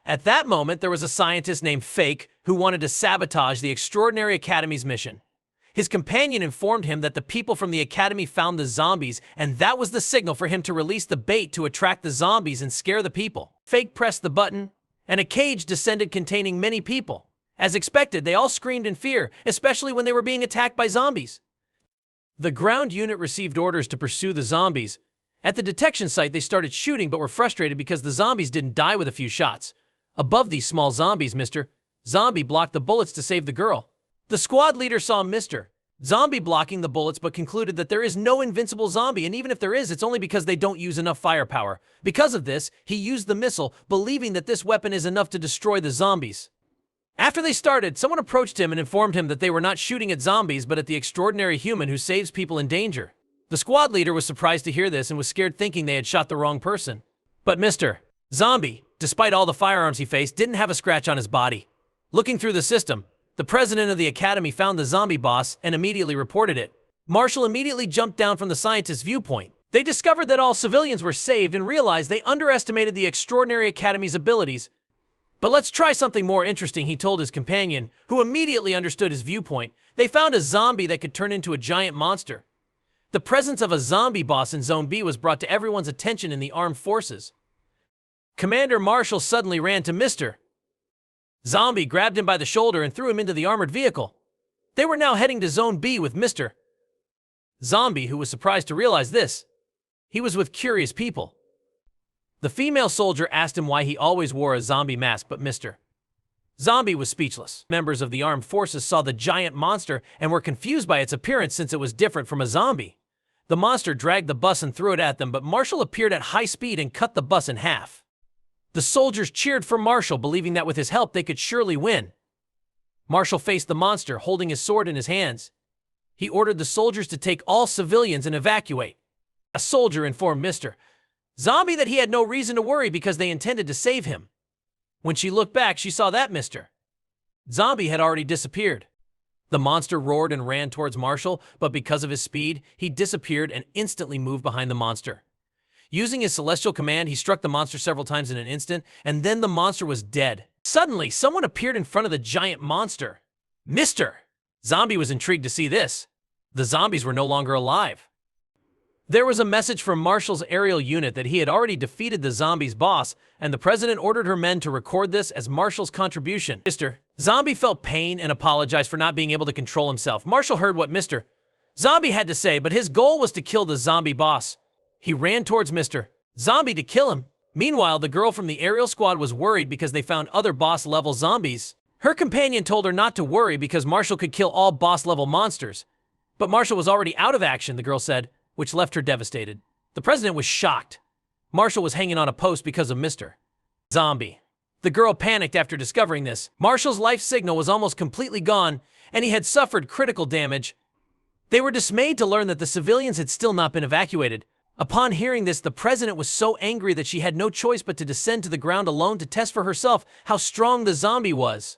At that moment, there was a scientist named 𝗧𝗃 who wanted to sabotage the Extraordinary Academy's mission. His companion informed him that the people from the Academy found the zombies, and that was the signal for him to release the bait to attract the zombies and scare the people. 𝗧𝗃 pressed the button, and a cage descended containing many people. As expected, they all screamed in fear, especially when they were being attacked by zombies. The ground unit received orders to pursue the zombies. At the detection site, they started shooting but were frustrated because the zombies didn't die with a few shots. Above these small zombies, Mr. Zombie blocked the bullets to save the girl. The squad leader saw Mr. Zombie blocking the bullets but concluded that there is no invincible zombie, and even if there is, it's only because they don't use enough firepower. Because of this, he used the missile, believing that this weapon is enough to destroy the zombies. After they started, someone approached him and informed him that they were not shooting at zombies but at the extraordinary human who saves people in danger. The squad leader was surprised to hear this and was scared, thinking they had shot the wrong person. But Mr. Zombie, despite all the firearms he faced, didn't have a scratch on his body. Looking through the system, the president of the academy found the zombie boss and immediately reported it. Marshall immediately jumped down from the scientist's viewpoint. They discovered that all civilians were saved and realized they underestimated the Extraordinary Academy's abilities. But let's try something more interesting, he told his companion, who immediately understood his viewpoint. They found a zombie that could turn into a giant monster. The presence of a zombie boss in Zone B was brought to everyone's attention in the armed forces. Commander Marshall suddenly ran to Mr. Zombie, grabbed him by the shoulder and threw him into the armored vehicle. They were now heading to Zone B with Mr. Zombie, who was surprised to realize this. He was with curious people. The female soldier asked him why he always wore a zombie mask, but Mr. Zombie was speechless. Members of the armed forces saw the giant monster and were confused by its appearance since it was different from a zombie. The monster dragged the bus and threw it at them, but Marshall appeared at high speed and cut the bus in half. The soldiers cheered for Marshall, believing that with his help they could surely win. Marshall faced the monster, holding his sword in his hands. He ordered the soldiers to take all civilians and evacuate. A soldier informed Mr. Zombie that he had no reason to worry because they intended to save him. When she looked back, she saw that Mr. Zombie had already disappeared. The monster roared and ran towards Marshall, but because of his speed, he disappeared and instantly moved behind the monster. Using his celestial command, he struck the monster several times in an instant, and then the monster was dead. Suddenly, someone appeared in front of the giant monster. Mr. Zombie was intrigued to see this. The zombies were no longer alive. There was a message from Marshall's aerial unit that he had already defeated the zombies' boss, and the president ordered her men to record this as Marshall's contribution. Mr. Zombie felt pain and apologized for not being able to control himself. Marshall heard what Mr. Zombie had to say, but his goal was to kill the zombie boss. He ran towards Mr. Zombie to kill him. Meanwhile, the girl from the aerial squad was worried because they found other boss-level zombies. Her companion told her not to worry because Marshall could kill all boss-level monsters. But Marshall was already out of action, the girl said, which left her devastated. The president was shocked. Marshall was hanging on a post because of Mr. Zombie. The girl panicked after discovering this. Marshall's life signal was almost completely gone, and he had suffered critical damage. They were dismayed to learn that the civilians had still not been evacuated. Upon hearing this, the president was so angry that she had no choice but to descend to the ground alone to test for herself how strong the zombie was.